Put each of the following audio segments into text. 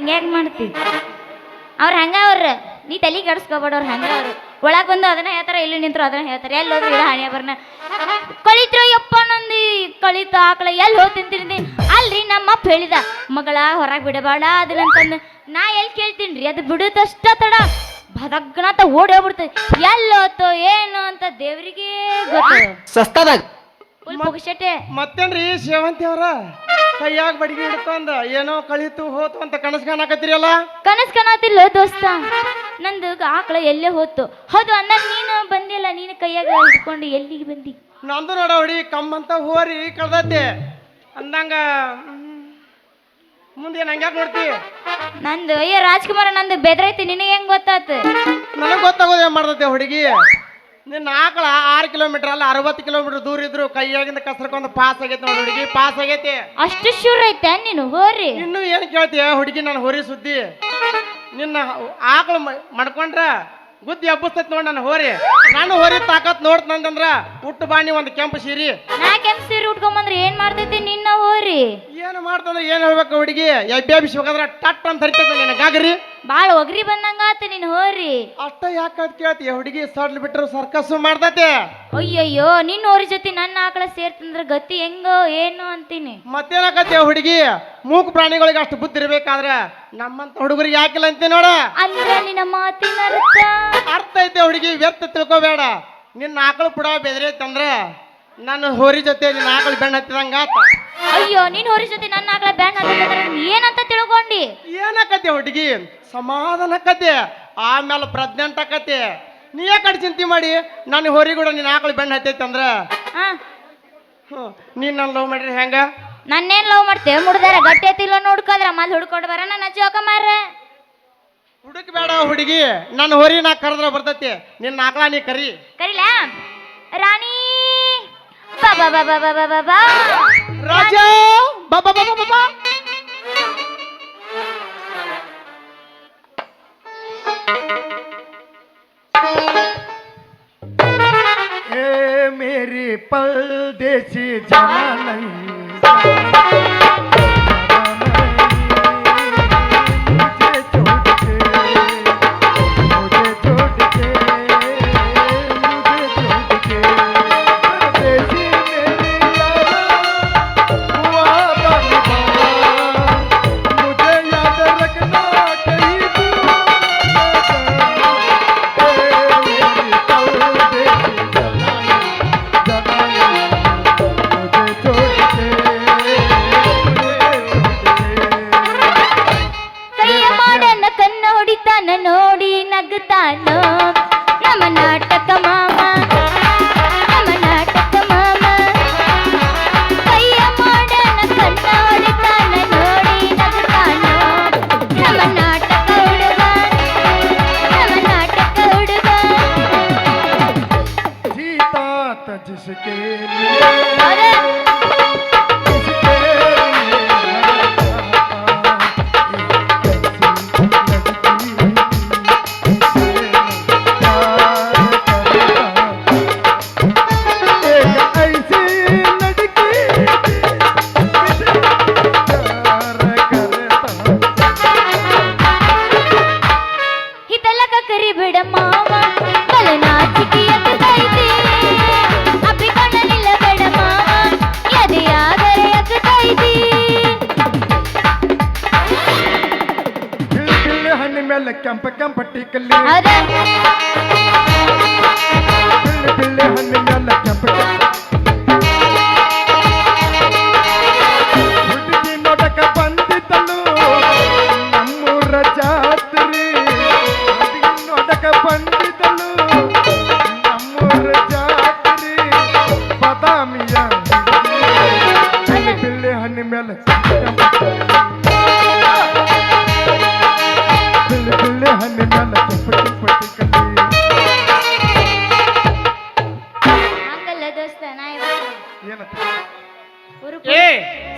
ಹಿಂಗೆ ಯಾಕೆ ಮಾಡ್ತಿ ಅವ್ರು ಹಂಗ ನೀ ತಲೆ ಕೆಡಿಸ್ಕೋಬೇಡ ಅವ್ರು ಹಂಗ ಒಳಗೆ ಬಂದು ಅದನ್ನ ಹೇಳ್ತಾರ ಇಲ್ಲಿ ನಿಂತರು ಅದನ್ನ ಹೇಳ್ತಾರೆ ಎಲ್ಲಿ ಹೋದ್ರು ಇಲ್ಲ ಹಣೆ ಬರ್ನ ಕಳಿದ್ರು ಯಪ್ಪ ನಂದಿ ಕಳಿತ ಆಕಳ ಎಲ್ಲಿ ಹೋಗಿ ತಿಂತೀನಿ ಅಲ್ರಿ ನಮ್ಮಪ್ಪ ಹೇಳಿದ ಮಗಳ ಹೊರಗೆ ಬಿಡಬೇಡ ಅದನ್ನಂತಂದು ನಾ ಎಲ್ಲಿ ಕೇಳ್ತೀನಿ ಅದು ಬಿಡುತ್ತಷ್ಟ ತಡ ಬದಗ್ನತ ಓಡಿ ಹೋಗ್ಬಿಡ್ತದೆ ಎಲ್ಲೋತು ಏನು ಅಂತ ದೇವ್ರಿಗೆ ಗೊತ್ತು ಸಸ್ತದಾಗ ಮತ್ತೇನ್ರಿ ಸೇವಂತಿ ಅವ್ರ ಕೈಯಾಗ ಬಡಿಗೆ ಹಿಡ್ಕೊಂಡ ಏನೋ ಕಳಿತು ಹೋತು ಅಂತ ಕನಸು ಕಾಣಕತ್ತೀರಲ್ಲ ಕನಸು ಕಾಣತಿಲ್ಲ ದೋಸ್ತ ನಂದು ಆಕಳ ಎಲ್ಲೇ ಹೋತು ಹೌದು ಅಣ್ಣ ನೀನು ಬಂದಿಲ್ಲ ನೀನು ಕೈಯಾಗ ಹಿಡ್ಕೊಂಡು ಎಲ್ಲಿಗೆ ಬಂದಿ ನಂದು ನೋಡ ಹೊಡಿ ಕಮ್ಮಂತ ಹೋರಿ ಕಳ್ದತ್ತೆ ಅಂದಂಗ ಮುಂದೆ ನಂಗ್ಯಾಕೆ ನೋಡ್ತಿ ನಂದು ಅಯ್ಯ ರಾಜ್ಕುಮಾರ ನಂದು ಬೆದ್ರೈತಿ ನಿನಗೆ ಹೆಂಗ್ ಗೊತ್ತಾತು ನನಗೆ ಗೊತ್ತಾಗೋದು ಏನ್ ಮಾಡ್ತೈತೆ ಹುಡುಗಿ ನಿನ್ನ ಆಕಳ 6 ಕಿಲೋಮೀಟರ್ ಅಲ್ಲ 60 ಕಿಲೋಮೀಟರ್ ದೂರ ಇದ್ರು ಕೈಯಾಗಿಂದ ಕಸರ್ಕೊಂಡ್ ಪಾಸ್ ಆಗೈತೆ ನೋಡಿ ಹುಡುಗಿ ಪಾಸ್ ಆಗೈತಿ ಅಷ್ಟು ಶೂರ್ ಐತೆ ನೀನು ಹೋರಿ ಇನ್ನು ಏನ್ ಕೇಳ್ತೀಯ ಹುಡುಗಿ ನಾನು ಹೊರಿ ಸುದ್ದಿ ನಿನ್ನ ಆಕಳು ಮಾಡ್ಕೊಂಡ್ರ ಗುದ್ದಿ ಹಬ್ಬಸ್ತೈತಿ ನೋಡಿ ನಾನು ಹೋರಿ ನಾನು ಹೋರಿ ತಾಕತ್ ನೋಡ್ತಂದ್ರ ಹುಟ್ಟು ಬಾಣಿ ಒಂದು ಕೆಂಪು ಸೀರಿ ನಾ ಕೆಂಪು ಸೀರೆ ಉಟ್ಕೊಂಬಂದ್ರೆ ಏನ್ ಮಾಡ್ತೈತಿ ನಿನ್ನ ಹೋರಿ ಏನು ಮಾಡ್ತಂದ್ರೆ ಏನ್ ಹೇಳ್ಬೇಕು ಹುಡುಗಿ ಎಬ್ಬಿಸ್ಬೇಕಾದ್ರೆ ಟಟ್ ಅಂತ ಹರಿತೈತಿ ನಿನ್ನ ಗಾಗರಿ ಬಾಳ ಒಗ್ರಿ ಬಂದಂಗ ಆತ ನೀನ್ ಹೋರಿ ಅಷ್ಟ ಯಾಕಂತ ಕೇಳ್ತೀಯ ಹುಡುಗಿ ಸಡ್ಲ್ ಬಿಟ್ರು ಸರ್ಕಸ್ ಮಾಡ್ತೈತಿ ಅಯ್ಯಯ್ಯೋ ನಿನ್ನ ಹೋರಿ ಜೊತೆ ನನ್ನ ಆಕಳ ಸೇರ್ತಂದ್ರ ಗತಿ ಹೆಂಗೋ ಏನು ಅಂತೀನಿ ಮತ್ತೇನಾಕತ್ತಿ ಹುಡುಗಿ ಮೂಕ ಪ್ರಾಣಿಗಳಿಗೆ ಅಷ್ಟು ಬುದ್ಧಿ ಇರ್ಬೇಕಾದ್ರೆ ನಮ್ಮಂತ ಹುಡುಗರಿಗೆ ಯಾಕಿಲ್ಲ ಅಂತೆ ನೋಡ ಅಂದ್ರೆ ನಿನ್ನ ಮಾತಿನ ಅರ್ಥ ಐತೆ ಹುಡುಗಿ ವ್ಯರ್ಥ ತಿಳ್ಕೊಬೇಡ ನಿನ್ನ ಆಕಳು ಪುಡ ಬೆದರೈತಂದ್ರ ನನ್ನ ಹೋರಿ ಜೊತೆ ನಿನ್ನ ಆಕಳು ಬೆಣ್ಣ ಹತ್ತಿದಂಗ ಆತ ಅಯ್ಯೋ ನಿನ್ ಹೋರಿ ಜೊತೆ ನನ್ನ ಆಕಳ ಬ್ಯಾಂಡ್ ಹತ್ತಿದ್ರೆ ಏನಂತ ತಿಳ್ಕೊಂಡಿ ಏನಕತ್ತೆ ಹುಡುಗಿ ಸಮಾಧಾನ ಆಕತ್ತೆ ಆಮೇಲೆ ಪ್ರೆಗ್ನೆಂಟ್ ಆಕತ್ತೆ ನೀ ಯಾಕೆ ಚಿಂತೆ ಮಾಡಿ ನನ್ನ ಹೋರಿ ಕೂಡ ನಿನ್ನ ಆಕಳು ಬೆಣ್ಣ ಹತ್ತೈತೆ ಅಂದ್ರ ನೀನ್ ನನ್ನ ಲವ್ ಮಾಡ್ರಿ ಹೆಂಗ ನನ್ನೇನ್ ಲವ್ ಮಾಡ್ತೇವೆ ಮುಡ್ದಾರ ಗಟ್ಟಿ ಐತಿಲ್ಲ ನೋಡ್ಕೋದ್ರ ಮಲ್ ಹುಡ್ಕೊಂಡು ಬರ ನನ್ನ ಜೋಕ ಮಾರ ಹುಡುಕ್ ಬೇಡ ಹುಡುಗಿ ನನ್ನ ಹೋರಿ ನಾ ಕರೆದ್ರ ಬರ್ತೈತಿ ನಿನ್ನ ಆಕಳ ನೀ ಕರಿ ಕರಿಲ ರಾಣಿ ಬಾಬಾ ಬಾಬಾ ಬಾಬಾ ಬಾಬಾ ರಾಜ ಬಾಬಾ ಬಾಬಾ ಬಾಬಾ मेरी परदेसी जाना नहीं ನೋಡಿ ನಗ್ತಾನೋ ನಮ್ಮ ನಾಟಕ ಮಾಮ ನಮ್ಮ ನಾಟಕ ಮಾಮ ಕೈಯ ಮಾಡನ ಕಣ್ಣ ಹೊಡಿತಾನ ನೋಡಿ ನಗ್ತಾನೋ ನಮ್ಮ ನಾಟಕ ಹುಡುಗ ನಮ್ಮ ನಾಟಕ ಹುಡುಗ जीता था जिसके लिए ಕೆಂಪ ಕೆಂಪ ಟಿಕಲ್ಲಿ ಬಿಳ್ಳೆ ಹಣ್ಣಿನೆಲ್ಲ ಕೆಂಪ ಹುಡುಗಿ ನೋಡಕ ಬಂದಿದ್ದಳು ನಮ್ಮೂರ ಜಾತ್ರಿ ಹುಡುಗಿ ನೋಡಕ ಬಂದಿದ್ದಳು ನಮ್ಮೂರ ಜಾತ್ರಿ ಬಾದಾಮಿಯ ಬಿಳ್ಳೆ ಹಣ್ಣಿ ಮೇಲೆ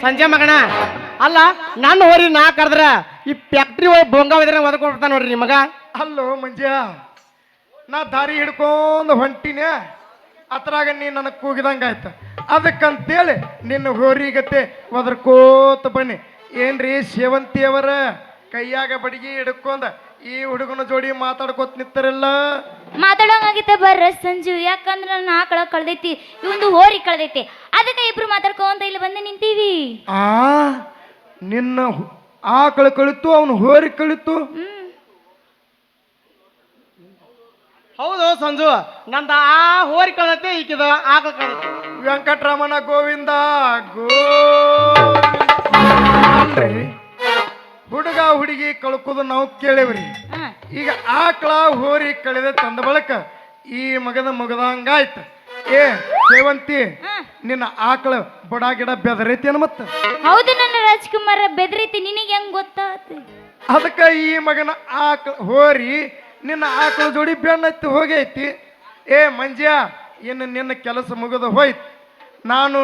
ಸಂಜೆ ಮಗನ ಅಲ್ಲ ನನ್ನ ಹೋರಿ ನಾ ಕರೆದ್ರ ಈ ಫ್ಯಾಕ್ಟ್ರಿ ಹೋಗಿ ಬೊಂಗ ಒದಕೊಡ್ತಾನ ನೋಡ್ರಿ ನಿಮಗ ಅಲ್ಲೋ ಮಂಜ ನಾ ದಾರಿ ಹಿಡ್ಕೊಂಡು ಹೊಂಟಿನ ಅದ್ರಾಗ ನೀ ನನಗೆ ಕೂಗಿದಂಗ ಆಯ್ತು ಅದಕ್ಕಂತೇಳಿ ನಿನ್ನ ಹೋರಿಗತ್ತೆ ಒದರ್ಕೋತ ಬನ್ನಿ ಏನ್ರಿ ಸೇವಂತಿ ಅವರ ಕೈಯಾಗ ಬಡಿಗೆ ಹಿಡ್ಕೊಂಡ ಈ ಹುಡುಗನ ಜೋಡಿ ಮಾತಾಡ್ಕೋತ ನಿತ್ತರಲ್ಲ. ಮಾತಾಡೋಂಗಾಗಿತ್ತೆ ಬರ್ರ ಸಂಜು, ಯಾಕಂದ್ರೆ ನನ್ನ ಆಕಳ ಕಳ್ದೈತಿ, ಇವಂದು ಹೋರಿ ಕಳ್ದೈತಿ, ಅದಕ್ಕೆ ಇಬ್ರು ಮಾತಾಡ್ಕೊಂತ ಇಲ್ಲಿ ಬಂದು ನಿಂತೀವಿ. ಆ ನಿನ್ನ ಆಕಳ ಕಳಿತು, ಅವನು ಹೋರಿ ಕಳಿತು. ಹೌದು ಸಂಜು, ನಂದ ಆ ಹೋರಿ ಕಳತೆ ಈಕಿದ ಆಕಳ ಕಳತೆ. ವೆಂಕಟರಮಣ ಗೋವಿಂದ ಹುಡುಗ ಹುಡುಗಿ ಕಳ್ಕೋದು ನಾವು ಕೇಳೇವ್ರಿ. ಈಗ ಆಕಳ ಹೋರಿ ಕಳೆದ ತಂದ ಬಳಕ ಈ ಮಗದ ಮುಗದಂಗಾಯ್ತ. ಏ ಸೇವಂತಿ, ನಿನ್ನ ಆಕಳ ಬಡ ಗಿಡ ಬೆದರೈತಿ ಮತ್ತ? ಹೌದು ನನ್ನ ರಾಜ್ಕುಮಾರ, ಬೆದರೈತಿ. ನಿನಗೆ ಹೆಂಗ್ ಗೊತ್ತಾತ? ಅದಕ್ಕ ಈ ಮಗನ ಆಕಳ ಹೋರಿ ನಿನ್ನ ಆಕಳ ಜೋಡಿ ಬೆನ್ನತ್ತಿ ಹೋಗೈತಿ. ಏ ಮಂಜ್ಯ, ಇನ್ನು ನಿನ್ನ ಕೆಲಸ ಮುಗಿದು ಹೋಯ್ತು. ನಾನು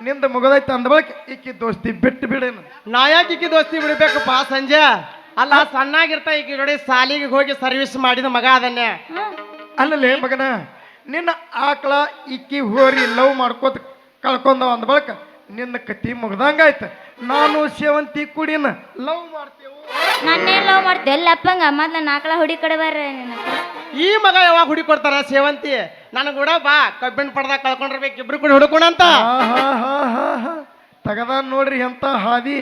ನಿಂದ ಮುಗದೈತೆ ಅಂದ ಬಳಕ ಈಕಿ ದೋಸ್ತಿ ಬಿಟ್ಟು ಬಿಡೇನು. ನಾ ಯಾಕೆ ಈಕಿ ದೋಸ್ತಿ ಬಿಡ್ಬೇಕಪ್ಪ ಸಂಜೆ? ಅಲ್ಲ, ಸಣ್ಣಾಗಿರ್ತಾ ಈಕಿ ನೋಡಿ ಸಾಲಿಗೆ ಹೋಗಿ ಸರ್ವಿಸ್ ಮಾಡಿದ ಮಗ ಅದನ್ನೇ. ಅಲ್ಲಲೇ ಮಗನ, ನಿನ್ನ ಆಕಳ ಈಕಿ ಹೋರಿ ಲವ್ ಮಾಡ್ಕೋತ ಕಳ್ಕೊಂಡವ ಅಂದ ಬಳಕ ನಿನ್ನ ಕತಿ ಮುಗ್ದಂಗಾಯ್ತು. ನಾನು ಸೇವಂತಿ ಕುಡಿನ ಲವ್ ಮಾಡ್ತೇವು. ನನ್ನೇ ಲವ್ ಮಾಡ್ತೇವೆ ಎಲ್ಲಪ್ಪಂಗ. ಮೊದ್ಲ ನನ್ನ ಆಕಳ ಹುಡಿ ಕಡೆ ಬರ್ರ. ಈ ಮಗ ಯಾವಾಗ ಹುಡಿ ಕೊಡ್ತಾರ ಸೇವಂತಿ? ನನಗೆ ಕೂಡ ಬಾ, ಕಬ್ಬಿನ ಪಡ್ದಾಗ ಕಳ್ಕೊಂಡಿರ್ಬೇಕು, ಇಬ್ರು ಕೂಡ ಹುಡುಕೋಣಂತ. ತಗದ ನೋಡ್ರಿ ಎಂತ ಹಾದಿ.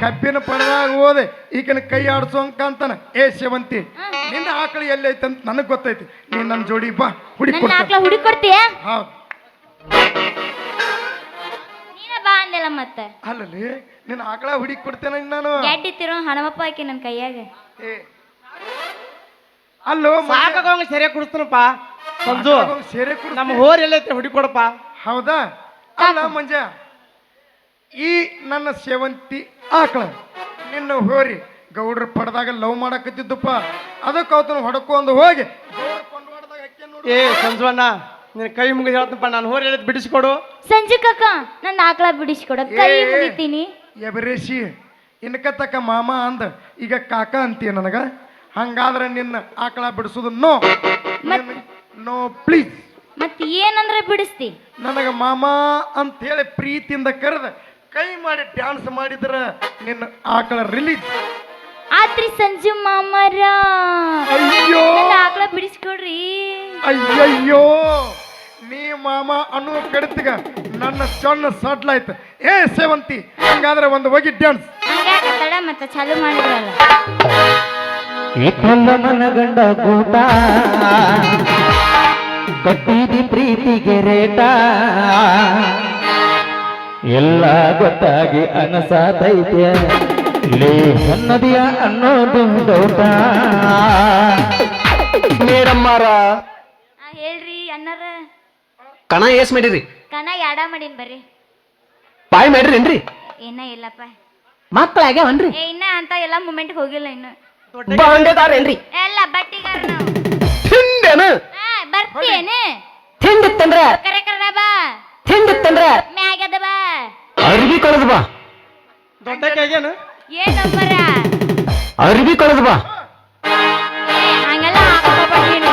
ಕಬ್ಬಿನ ಪಡದಾಗ ಹೋದೆ ಈಗಿನ ಕೈ ಆಡ್ಸೋಂಕ ಅಂತಾನ. ಏ ಸೇವಂತಿ, ನಿನ್ನ ಆಕಳ ಎಲ್ಲಿ ಐತೆ ಅಂತ ನನಗೆ ಗೊತ್ತೈತಿ. ನೀನ್ ನನ್ನ ಜೋಡಿ ಬಾ, ಹುಡಿ ನನ್ನ ಆಕಳ ಹುಡಿ ಕೊಡ್ತೀಯ? ಹೌದು. ನೀನ ಬಾ ಅಂದಿಲ್ಲ ಮತ್ತೆ. ಅಲ್ಲಲ್ಲಿ ನಿನ್ನ ಆಕಳ ಹುಡಿ ಕೊಡ್ತೇನೆ ನಾನು. ಗೆಡ್ಡಿತ್ತಿರೋ ಹಣವಪ್ಪ ಆಕಿ ನನ್ನ ಕೈಯಾಗ. ಏ ಅಲ್ಲೋ ಸಾಕಾಗೋಂಗ ಸೆರೆ ಕುಡಿಸ್ತಾನಪ್ಪ ಸಂಜು. ಸೇರೆ ನಮ್ಮ ಹೋರಿ ಎಲ್ಲೈತೆ ಹುಡಿ ಕೊಡಪ್ಪ. ಹೌದಾ? ಅಲ್ಲ ಮಂಜ, ಈ ನನ್ನ ಸೇವಂತಿ ಆಕಳ ನಿನ್ನ ಹೋರಿ ಗೌಡ್ರ ಪಡೆದಾಗ ಲವ್ ಮಾಡಕತ್ತಿದ್ದಪ್ಪ. ಅದಕ್ಕೆ ಅವತನ ಹೊಡ್ಕೊಂಡು ಹೋಗಿ ಏ ಸಂಜುವಣ್ಣ, ನಿನ್ನ ಕೈ ಮುಗಿದು ಹೇಳ್ತಪ್ಪ, ನಾನು ಹೋರಿ ಹೇಳಿದ್ ಬಿಡಿಸ್ಕೊಡು. ಸಂಜು ಕಾಕ, ನನ್ನ ಆಕಳ ಬಿಡಿಸ್ಕೊಡ, ಕೈ ಮುಗಿತೀನಿ. ಎಬರೇಶಿ ಇನ್ಕತ್ತಕ್ಕ ಮಾಮ ಅಂದ, ಈಗ ಕಾಕ ಅಂತೀಯ ನನಗ. ಹಂಗಾದ್ರೆ ನಿನ್ನ ಆಕಳ ಬಿಡಿಸೋದು ನೋ ನೋ ಪ್ಲೀಸ್. ಮತ್ತೆ ಏನಂದ್ರೆ ಬಿಡಿಸ್ತಿ? ನನಗ ಮಾಮ ಅಂತ ಹೇಳಿ ಪ್ರೀತಿಯಿಂದ ಕರೆದ ಕೈ ಮಾಡಿ ಡ್ಯಾನ್ಸ್ ಮಾಡಿದ್ರ ನಿನ್ನ ಆಕಳ ರಿಲೀಸ್ ಆತ್ರಿ ಸಂಜು ಮಾಮರ. ಅಯ್ಯೋ, ನನ್ನ ಆಕಳ ಬಿಡಿಸ್ಕೊಡ್ರಿ. ಅಯ್ಯಯ್ಯೋ, ನೀ ಮಾಮ ಅನ್ನೋ ಕಡಿತಿಗ ನನ್ನ ಸಣ್ಣ ಸಡ್ಲಾಯ್ತು. ಏ ಸೇವಂತಿ, ಹಂಗಾದ್ರೆ ಒಂದು ಹೋಗಿ ಡ್ಯಾನ್ಸ್. ಹಂಗ್ಯಾಕ ತಡ ಮತ್ತೆ ಚಾಲು ಮಾಡಿದ್ರಲ್ಲ. ಏಕಲ್ಲ ಮನಗಂಡ ಕೂಟ ಕಟ್ಟಿದಿ ಪ್ರೀತಿಗೆ ರೇಟ ಎಲ್ಲ ಗೊತ್ತಾಗಿ ಅನಸಾತೈತೆ ಲೇ ಸನ್ನದಿಯ ಅನ್ನೋದು ಡೌಟ. ಮೇಡಮ್ಮಾರ ಹೇಳ್ರಿ ಅಣ್ಣರ. ಕಣ ಏಸ್ ಮಾಡಿರಿ? ಕನ ಯಾಡ ಮಾಡಿನ್ ಬರ್ರಿ. ಪಾಯ್ ಮಾಡಿರೇನ್ರಿ? ಏನ ಇಲ್ಲಪ್ಪ. ಮಕ್ಕಳಾಗ್ಯಾವನ್ರಿ? ಏ ಇನ್ನ ಅಂತ ಎಲ್ಲ ಮೂಮೆಂಟ್ ಹೋಗಿಲ್ಲ ಇನ್ನು. ಬಾಂಡೆದಾರೇನ್ರಿ? ಎಲ್ಲ ಬಟ್ಟಿಗಾರ ನಾವು. ತಿಂಡೇನ? ಬರ್ತೀಯೇನೆ? ತಿಂಡಿತ್ತಂದ್ರ ಕರೆ ಕರ್ದ ಬಾ. ತಿಂಡಿತ್ತಂದ್ರ ಮ್ಯಾಗದ ಬಾ. ಅರ್ಬಿ ಕಳೆದು ಬಾ. ದೊಡ್ಡ ಕೈಗೇನು ಏನ್ ನಂಬರ? ಅರ್ಬಿ ಕಳೆದು ಬಾ. ಹಂಗೆಲ್ಲ ಹಾಕೋಬೇಡ್ರಿ.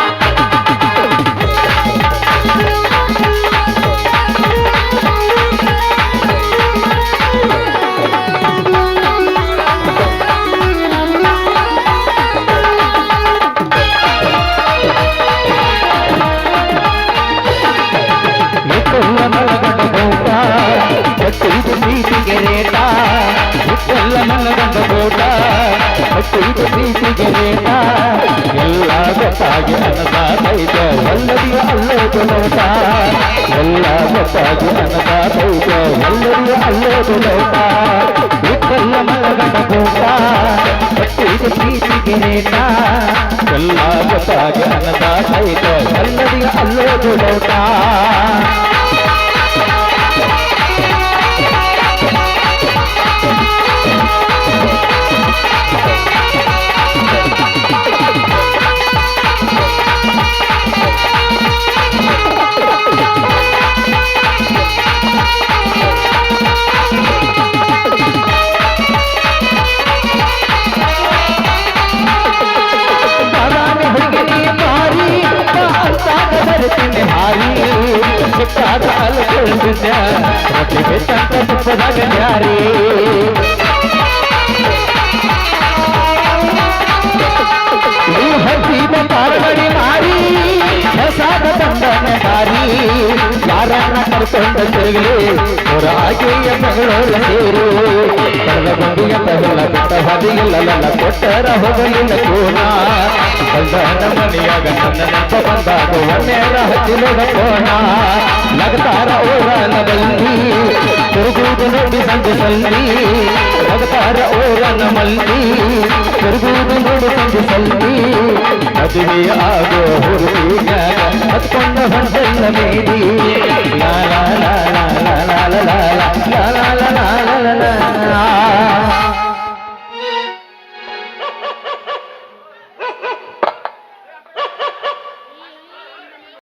ಏಕಲ್ಲ ಮನಗಂಡ ಕೂಟ ಕಟ್ಟಿದಿ ಪ್ರೀತಿಗೆ ರೇಟ ಏಕಲ್ಲ ಮನಗಂಡ ಕೂಟ ಕಟ್ಟಿದಿ ಪ್ರೀತಿಗೆ ರೇಟ ಎಲ್ಲ ಗೊತ್ತಾಗಿ ಅನಸಾತೈತೆ ಎಲ್ಲರಿಗೂ ಅಲ್ಲೋದು ಲೋಟ. ಎಲ್ಲ ಗೊತ್ತಾಗಿ ಅನಸಾತೈತೆ ಎಲ್ಲರಿಗೂ ಅಲ್ಲೋದು ಲೋಟ. ಏಕಲ್ಲ ಮನಗಂಡ ಕೂಟ ಕಟ್ಟಿದಿ ಪ್ರೀತಿಗೆ ರೇಟ ಎಲ್ಲ ಗೊತ್ತಾಗಿ ಅನಸಾತೈತೆ ಎಲ್ಲರಿಗೂ ಅಲ್ಲೋದು ಲೋಟ. ಹಾರಿ ಯಾರನ್ನ ಕರ್ಕೊಂಡು ತಿರುಗಲಿ ಅವರ ಆಕೆಯ ಬೆಂಗಳೂರು ಸೇರು ಕಡಲ ಬಂಡಿಯ ತಗಲ ಬಿಟ್ಟ ಬದಿಯಲ್ಲ ಕೊಟ್ಟರ ಹೋಗಲಿಲ್ಲ ಕೋಣ ಬಂದನ ಮನೆಯಾಗ ನನ್ನ ನೆನಪ ಬಂದಾಗ ಒನ್ನೇರ ಹಚ್ಚಿಲೋಡ ಕೋಣ ನಗತಾರ ಓರನದಲ್ಲಿ ತಿರುಗುವುದು ನೋಡಿ ಸಂಜೆ ಸಲ್ಲಿ ನಗತಾರ ಓರನ ಮಲ್ಲಿ ತಿರುಗುವುದು ನೋಡಿ ಸಂಜೆ ಸಲ್ಲಿ ಮದುವೆ ಆಗೋ ಹುಡುಗಿಯಾಗ ಹತ್ಕೊಂಡ ಹೊಂಟಲ್ಲ ಮೇಡಿ